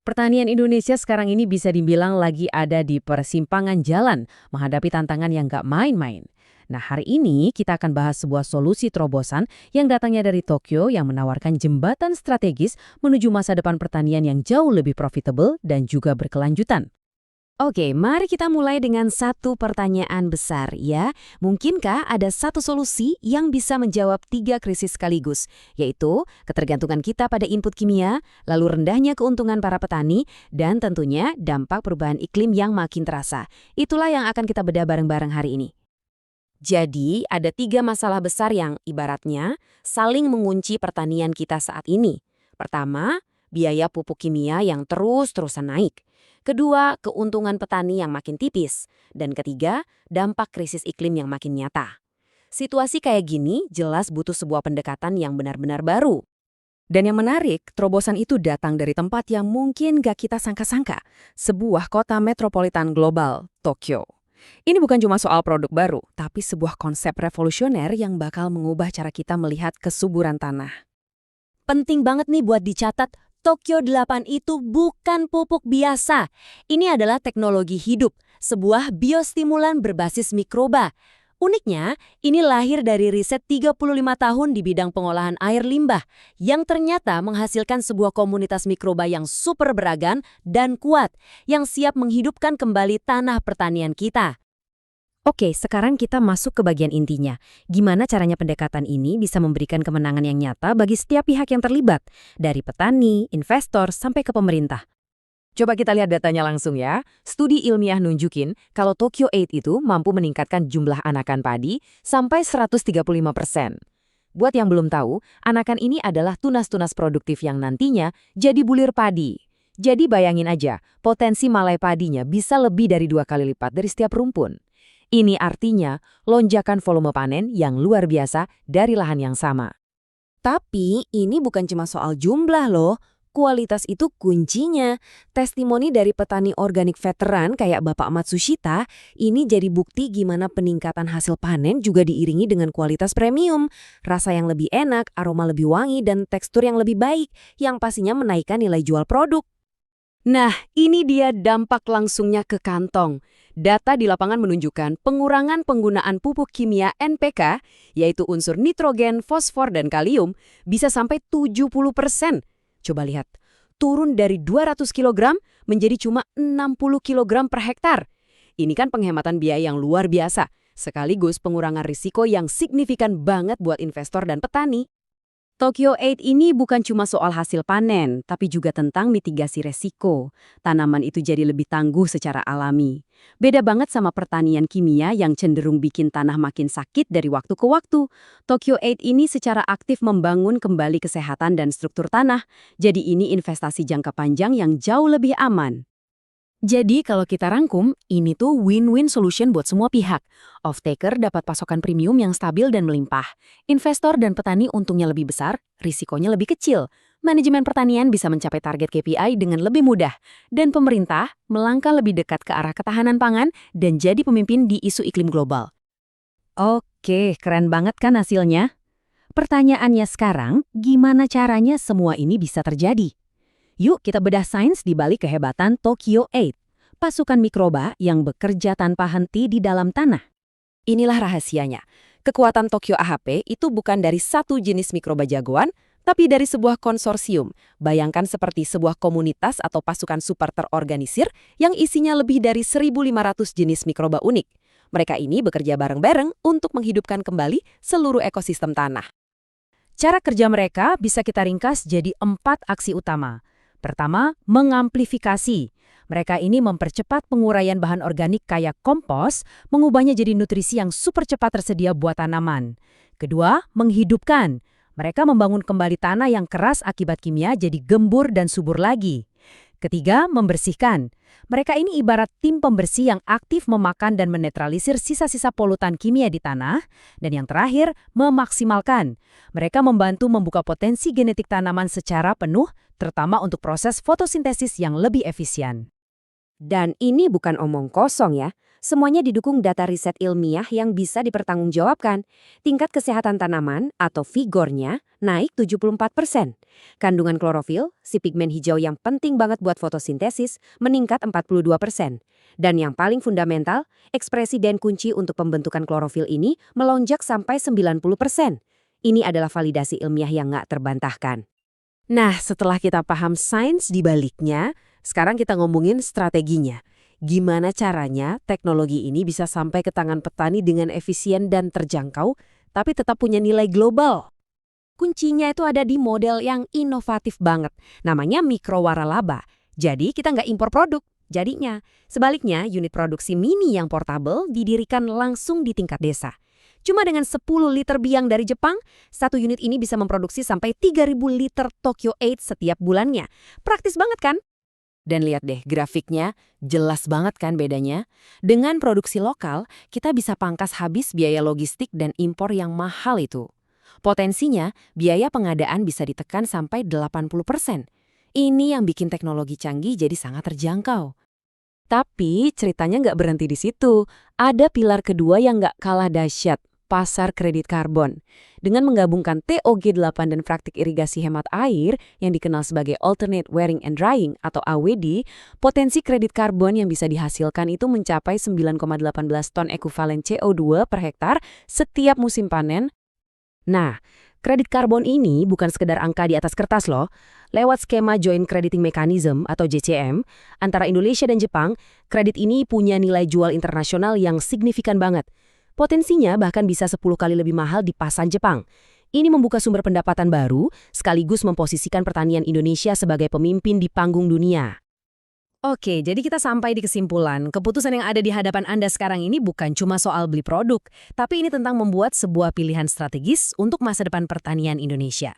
Pertanian Indonesia sekarang ini bisa dibilang lagi ada di persimpangan jalan menghadapi tantangan yang nggak main-main. Nah, hari ini kita akan bahas sebuah solusi terobosan yang datangnya dari Tokyo yang menawarkan jembatan strategis menuju masa depan pertanian yang jauh lebih profitable dan juga berkelanjutan. Oke, mari kita mulai dengan satu pertanyaan besar ya. Mungkinkah ada satu solusi yang bisa menjawab tiga krisis sekaligus, yaitu ketergantungan kita pada input kimia, lalu rendahnya keuntungan para petani, dan tentunya dampak perubahan iklim yang makin terasa. Itulah yang akan kita bedah bareng-bareng hari ini. Jadi, ada tiga masalah besar yang ibaratnya saling mengunci pertanian kita saat ini. Pertama, biaya pupuk kimia yang terus-terusan naik. Kedua, keuntungan petani yang makin tipis. Dan ketiga, dampak krisis iklim yang makin nyata. Situasi kayak gini jelas butuh sebuah pendekatan yang benar-benar baru. Dan yang menarik, terobosan itu datang dari tempat yang mungkin gak kita sangka-sangka. Sebuah kota metropolitan global, Tokyo. Ini bukan cuma soal produk baru, tapi sebuah konsep revolusioner yang bakal mengubah cara kita melihat kesuburan tanah. Penting banget nih buat dicatat, Tokyo 8 itu bukan pupuk biasa. Ini adalah teknologi hidup, sebuah biostimulan berbasis mikroba. Uniknya, ini lahir dari riset 35 tahun di bidang pengolahan air limbah yang ternyata menghasilkan sebuah komunitas mikroba yang super beragam dan kuat, yang siap menghidupkan kembali tanah pertanian kita. Oke, sekarang kita masuk ke bagian intinya. Gimana caranya pendekatan ini bisa memberikan kemenangan yang nyata bagi setiap pihak yang terlibat, dari petani, investor, sampai ke pemerintah. Coba kita lihat datanya langsung ya. Studi ilmiah nunjukin kalau Tokyo 8 itu mampu meningkatkan jumlah anakan padi sampai 135%. Buat yang belum tahu, anakan ini adalah tunas-tunas produktif yang nantinya jadi bulir padi. Jadi bayangin aja, potensi malai padinya bisa lebih dari 2 kali lipat dari setiap rumpun. Ini artinya lonjakan volume panen yang luar biasa dari lahan yang sama. Tapi ini bukan cuma soal jumlah loh. Kualitas itu kuncinya. Testimoni dari petani organik veteran kayak Bapak Matsushita, ini jadi bukti gimana peningkatan hasil panen juga diiringi dengan kualitas premium. Rasa yang lebih enak, aroma lebih wangi, dan tekstur yang lebih baik, yang pastinya menaikkan nilai jual produk. Nah, ini dia dampak langsungnya ke kantong. Data di lapangan menunjukkan pengurangan penggunaan pupuk kimia NPK, yaitu unsur nitrogen, fosfor, dan kalium, bisa sampai 70%. Coba lihat, turun dari 200 kg menjadi cuma 60 kg per hektar. Ini kan penghematan biaya yang luar biasa, sekaligus pengurangan risiko yang signifikan banget buat investor dan petani. Tokyo 8 ini bukan cuma soal hasil panen, tapi juga tentang mitigasi resiko. Tanaman itu jadi lebih tangguh secara alami. Beda banget sama pertanian kimia yang cenderung bikin tanah makin sakit dari waktu ke waktu. Tokyo 8 ini secara aktif membangun kembali kesehatan dan struktur tanah. Jadi ini investasi jangka panjang yang jauh lebih aman. Jadi kalau kita rangkum, ini tuh win-win solution buat semua pihak. Off-taker dapat pasokan premium yang stabil dan melimpah. Investor dan petani untungnya lebih besar, risikonya lebih kecil. Manajemen pertanian bisa mencapai target KPI dengan lebih mudah. Dan pemerintah melangkah lebih dekat ke arah ketahanan pangan dan jadi pemimpin di isu iklim global. Oke, keren banget kan hasilnya? Pertanyaannya sekarang, gimana caranya semua ini bisa terjadi? Yuk kita bedah sains di balik kehebatan Tokyo 8, pasukan mikroba yang bekerja tanpa henti di dalam tanah. Inilah rahasianya. Kekuatan Tokyo AHP itu bukan dari satu jenis mikroba jagoan, tapi dari sebuah konsorsium. Bayangkan seperti sebuah komunitas atau pasukan super terorganisir yang isinya lebih dari 1.500 jenis mikroba unik. Mereka ini bekerja bareng-bareng untuk menghidupkan kembali seluruh ekosistem tanah. Cara kerja mereka bisa kita ringkas jadi 4 aksi utama. Pertama, mengamplifikasi. Mereka ini mempercepat penguraian bahan organik kayak kompos, mengubahnya jadi nutrisi yang super cepat tersedia buat tanaman. Kedua, menghidupkan. Mereka membangun kembali tanah yang keras akibat kimia jadi gembur dan subur lagi. Ketiga, membersihkan. Mereka ini ibarat tim pembersih yang aktif memakan dan menetralisir sisa-sisa polutan kimia di tanah. Dan yang terakhir, memaksimalkan. Mereka membantu membuka potensi genetik tanaman secara penuh, terutama untuk proses fotosintesis yang lebih efisien. Dan ini bukan omong kosong ya. Semuanya didukung data riset ilmiah yang bisa dipertanggungjawabkan. Tingkat kesehatan tanaman atau vigornya naik 74%. Kandungan klorofil, si pigmen hijau yang penting banget buat fotosintesis, meningkat 42%. Dan yang paling fundamental, ekspresi gen kunci untuk pembentukan klorofil ini melonjak sampai 90%. Ini adalah validasi ilmiah yang nggak terbantahkan. Nah, setelah kita paham sains di baliknya, sekarang kita ngomongin strateginya. Gimana caranya teknologi ini bisa sampai ke tangan petani dengan efisien dan terjangkau, tapi tetap punya nilai global? Kuncinya itu ada di model yang inovatif banget, namanya mikrowaralaba. Jadi kita nggak impor produk. Jadinya, sebaliknya unit produksi mini yang portable didirikan langsung di tingkat desa. Cuma dengan 10 liter biang dari Jepang, satu unit ini bisa memproduksi sampai 3.000 liter Tokyo 8 setiap bulannya. Praktis banget kan? Dan lihat deh grafiknya, jelas banget kan bedanya? Dengan produksi lokal, kita bisa pangkas habis biaya logistik dan impor yang mahal itu. Potensinya, biaya pengadaan bisa ditekan sampai 80%. Ini yang bikin teknologi canggih jadi sangat terjangkau. Tapi ceritanya nggak berhenti di situ. Ada pilar kedua yang nggak kalah dahsyat, pasar kredit karbon. Dengan menggabungkan TOG8 dan praktik irigasi hemat air yang dikenal sebagai Alternate Wearing and Drying atau AWD, potensi kredit karbon yang bisa dihasilkan itu mencapai 9,18 ton ekuivalen CO2 per hektar setiap musim panen. Nah, kredit karbon ini bukan sekedar angka di atas kertas loh. Lewat skema Joint Crediting Mechanism atau JCM, antara Indonesia dan Jepang, kredit ini punya nilai jual internasional yang signifikan banget. Potensinya bahkan bisa 10 kali lebih mahal di pasaran Jepang. Ini membuka sumber pendapatan baru, sekaligus memposisikan pertanian Indonesia sebagai pemimpin di panggung dunia. Oke, jadi kita sampai di kesimpulan, keputusan yang ada di hadapan Anda sekarang ini bukan cuma soal beli produk, tapi ini tentang membuat sebuah pilihan strategis untuk masa depan pertanian Indonesia.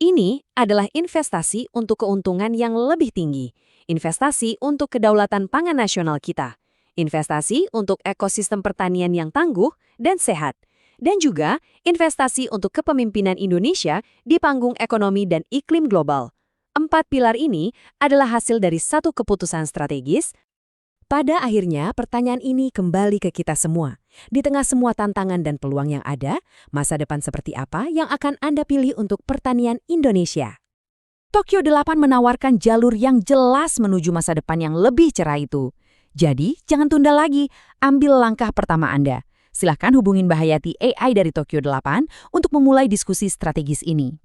Ini adalah investasi untuk keuntungan yang lebih tinggi, investasi untuk kedaulatan pangan nasional kita, investasi untuk ekosistem pertanian yang tangguh dan sehat, dan juga investasi untuk kepemimpinan Indonesia di panggung ekonomi dan iklim global. 4 pilar ini adalah hasil dari satu keputusan strategis. Pada akhirnya, pertanyaan ini kembali ke kita semua. Di tengah semua tantangan dan peluang yang ada, masa depan seperti apa yang akan Anda pilih untuk pertanian Indonesia? Tokyo 8 menawarkan jalur yang jelas menuju masa depan yang lebih cerah itu. Jadi, jangan tunda lagi, ambil langkah pertama Anda. Silahkan hubungin Mbak Hayati AI dari Tokyo 8 untuk memulai diskusi strategis ini.